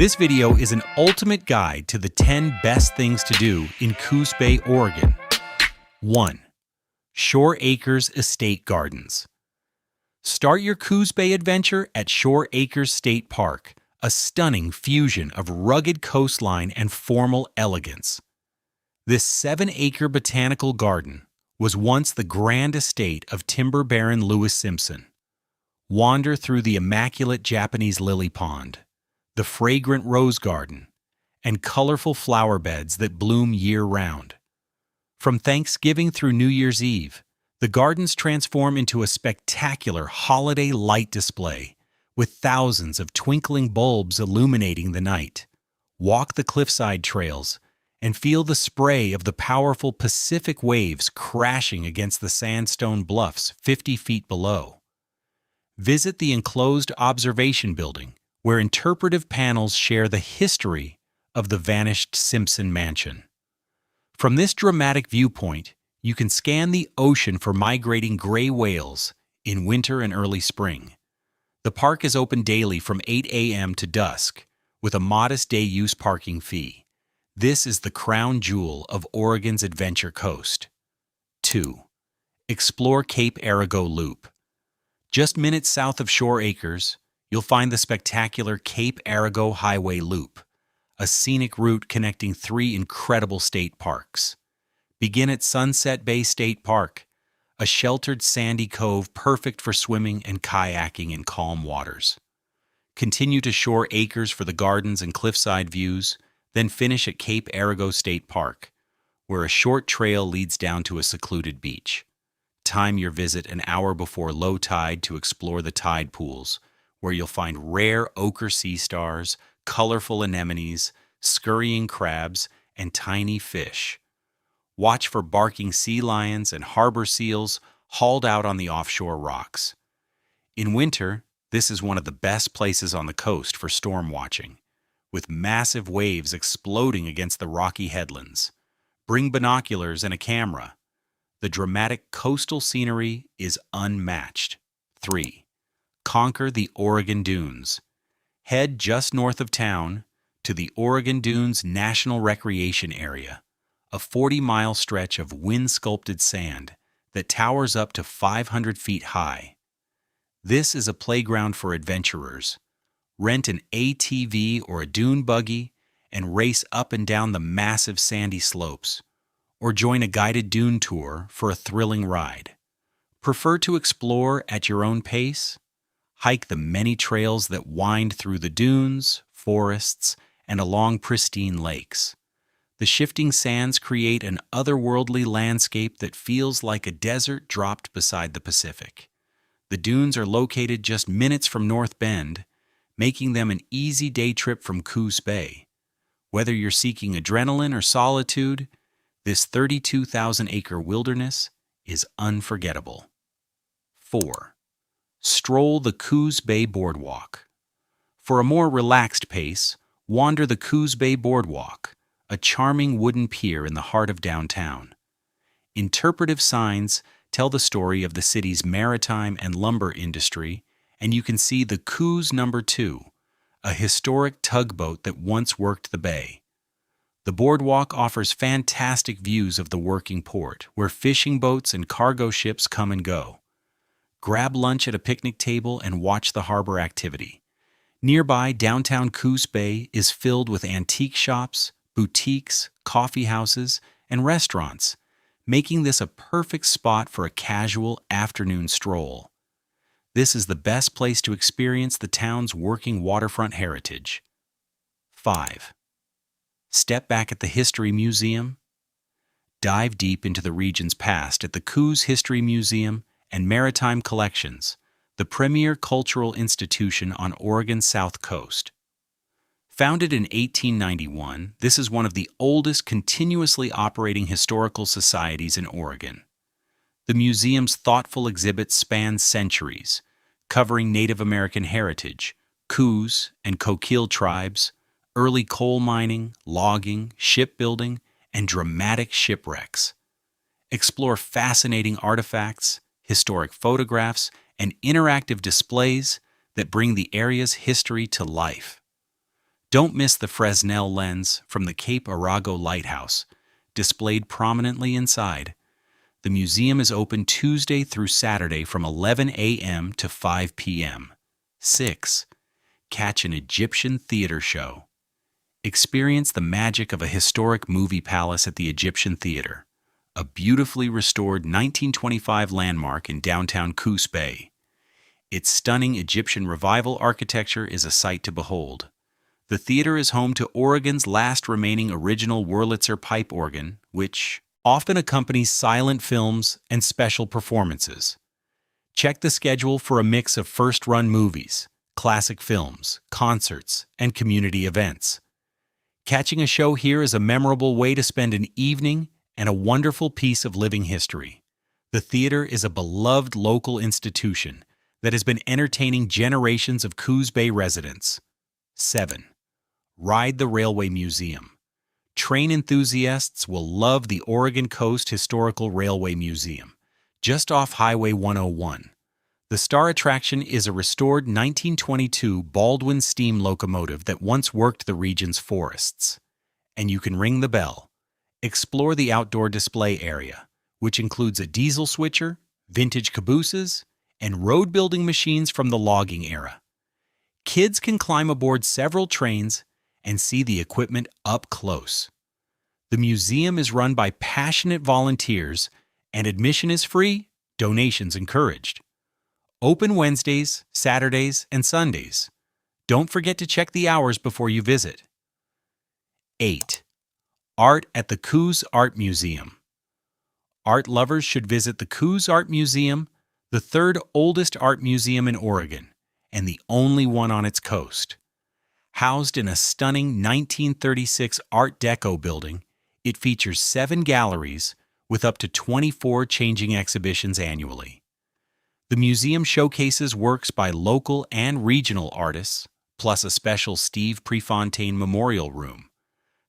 This video is an ultimate guide to the 10 best things to do in Coos Bay, Oregon. 1. Shore Acres Estate Gardens. Start your Coos Bay adventure at Shore Acres State Park, a stunning fusion of rugged coastline and formal elegance. This 7-acre botanical garden was once the grand estate of timber baron Lewis Simpson. Wander through the immaculate Japanese lily pond, the fragrant rose garden, and colorful flower beds that bloom year-round. From Thanksgiving through New Year's Eve, the gardens transform into a spectacular holiday light display, with thousands of twinkling bulbs illuminating the night. Walk the cliffside trails and feel the spray of the powerful Pacific waves crashing against the sandstone bluffs 50 feet below. Visit the enclosed observation building, where interpretive panels share the history of the vanished Simpson mansion. From this dramatic viewpoint, you can scan the ocean for migrating gray whales in winter and early spring. The park is open daily from 8 a.m. to dusk, with a modest day-use parking fee. This is the crown jewel of Oregon's Adventure Coast. 2. Explore Cape Arago Loop. Just minutes south of Shore Acres, you'll find the spectacular Cape Arago Highway Loop, a scenic route connecting 3 incredible state parks. Begin at Sunset Bay State Park, a sheltered sandy cove perfect for swimming and kayaking in calm waters. Continue to Shore Acres for the gardens and cliffside views, then finish at Cape Arago State Park, where a short trail leads down to a secluded beach. Time your visit an hour before low tide to explore the tide pools, where you'll find rare ochre sea stars, colorful anemones, scurrying crabs, and tiny fish. Watch for barking sea lions and harbor seals hauled out on the offshore rocks. In winter, this is one of the best places on the coast for storm watching, with massive waves exploding against the rocky headlands. Bring binoculars and a camera. The dramatic coastal scenery is unmatched. 3. Conquer the Oregon Dunes. Head just north of town to the Oregon Dunes National Recreation Area, a 40-mile stretch of wind-sculpted sand that towers up to 500 feet high. This is a playground for adventurers. Rent an ATV or a dune buggy and race up and down the massive sandy slopes, or join a guided dune tour for a thrilling ride. Prefer to explore at your own pace? Hike the many trails that wind through the dunes, forests, and along pristine lakes. The shifting sands create an otherworldly landscape that feels like a desert dropped beside the Pacific. The dunes are located just minutes from North Bend, making them an easy day trip from Coos Bay. Whether you're seeking adrenaline or solitude, this 32,000-acre wilderness is unforgettable. 4. Stroll the Coos Bay Boardwalk. For a more relaxed pace, wander the Coos Bay Boardwalk, a charming wooden pier in the heart of downtown. Interpretive signs tell the story of the city's maritime and lumber industry, and you can see the Coos No. 2, a historic tugboat that once worked the bay. The boardwalk offers fantastic views of the working port, where fishing boats and cargo ships come and go. Grab lunch at a picnic table and watch the harbor activity. Nearby, downtown Coos Bay is filled with antique shops, boutiques, coffee houses, and restaurants, making this a perfect spot for a casual afternoon stroll. This is the best place to experience the town's working waterfront heritage. 5. Step back at the History Museum. Dive deep into the region's past at the Coos History Museum and Maritime Collections, the premier cultural institution on Oregon's south coast. Founded in 1891, this is one of the oldest continuously operating historical societies in Oregon. The museum's thoughtful exhibits span centuries, covering Native American heritage, Coos and Coquille tribes, early coal mining, logging, shipbuilding, and dramatic shipwrecks. Explore fascinating artifacts, historic photographs, and interactive displays that bring the area's history to life. Don't miss the Fresnel lens from the Cape Arago Lighthouse, displayed prominently inside. The museum is open Tuesday through Saturday from 11 a.m. to 5 p.m. 6. Catch an Egyptian theater show. Experience the magic of a historic movie palace at the Egyptian Theater, a beautifully restored 1925 landmark in downtown Coos Bay. Its stunning Egyptian revival architecture is a sight to behold. The theater is home to Oregon's last remaining original Wurlitzer pipe organ, which often accompanies silent films and special performances. Check the schedule for a mix of first-run movies, classic films, concerts, and community events. Catching a show here is a memorable way to spend an evening and a wonderful piece of living history. The theater is a beloved local institution that has been entertaining generations of Coos Bay residents. 7. Ride the Railway Museum. Train enthusiasts will love the Oregon Coast Historical Railway Museum, just off Highway 101. The star attraction is a restored 1922 Baldwin steam locomotive that once worked the region's forests. And you can ring the bell. Explore the outdoor display area, which includes a diesel switcher, vintage cabooses, and road-building machines from the logging era. Kids can climb aboard several trains and see the equipment up close. The museum is run by passionate volunteers, and admission is free, donations encouraged. Open Wednesdays, Saturdays, and Sundays. Don't forget to check the hours before you visit. 8. Art at the Coos Art Museum. Art lovers should visit the Coos Art Museum, the third oldest art museum in Oregon, and the only one on its coast. Housed in a stunning 1936 Art Deco building, it features 7 galleries with up to 24 changing exhibitions annually. The museum showcases works by local and regional artists, plus a special Steve Prefontaine Memorial Room.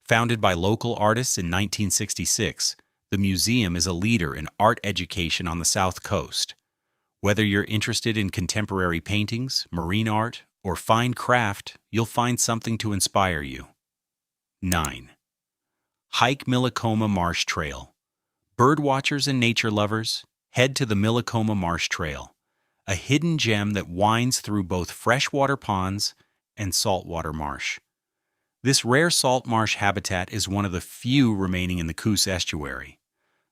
Founded by local artists in 1966, the museum is a leader in art education on the South Coast. Whether you're interested in contemporary paintings, marine art, or fine craft, you'll find something to inspire you. 9. Hike Millicoma Marsh Trail. Birdwatchers and nature lovers, head to the Millicoma Marsh Trail, a hidden gem that winds through both freshwater ponds and saltwater marsh. This rare salt marsh habitat is one of the few remaining in the Coos estuary.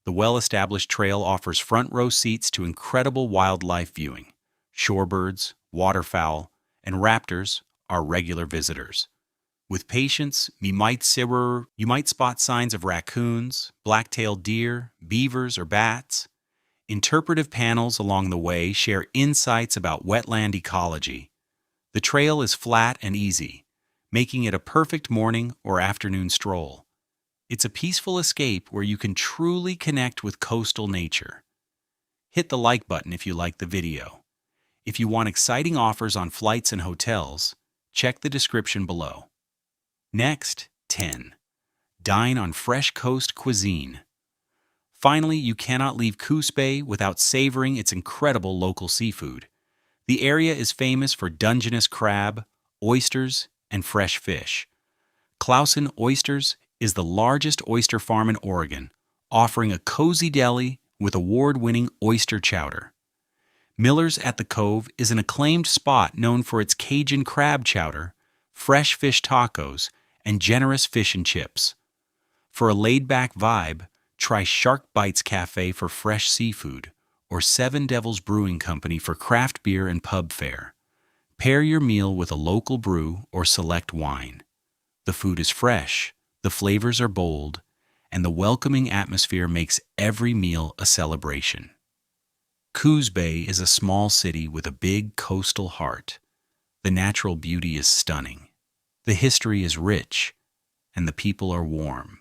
The well-established trail offers front-row seats to incredible wildlife viewing. Shorebirds, waterfowl, and raptors are regular visitors. With patience, you might spot signs of raccoons, black-tailed deer, beavers, or bats. Interpretive panels along the way share insights about wetland ecology. The trail is flat and easy, making it a perfect morning or afternoon stroll. It's a peaceful escape where you can truly connect with coastal nature. Hit the like button if you like the video. If you want exciting offers on flights and hotels, check the description below. Next, 10. Dine on fresh coast cuisine. Finally, you cannot leave Coos Bay without savoring its incredible local seafood. The area is famous for Dungeness crab, oysters, and fresh fish. Clausen Oysters is the largest oyster farm in Oregon, offering a cozy deli with award-winning oyster chowder. Miller's at the Cove is an acclaimed spot known for its Cajun crab chowder, fresh fish tacos, and generous fish and chips. For a laid-back vibe, try Shark Bites Cafe for fresh seafood, or Seven Devils Brewing Company for craft beer and pub fare. Pair your meal with a local brew or select wine. The food is fresh, the flavors are bold, and the welcoming atmosphere makes every meal a celebration. Coos Bay is a small city with a big coastal heart. The natural beauty is stunning. The history is rich, and the people are warm.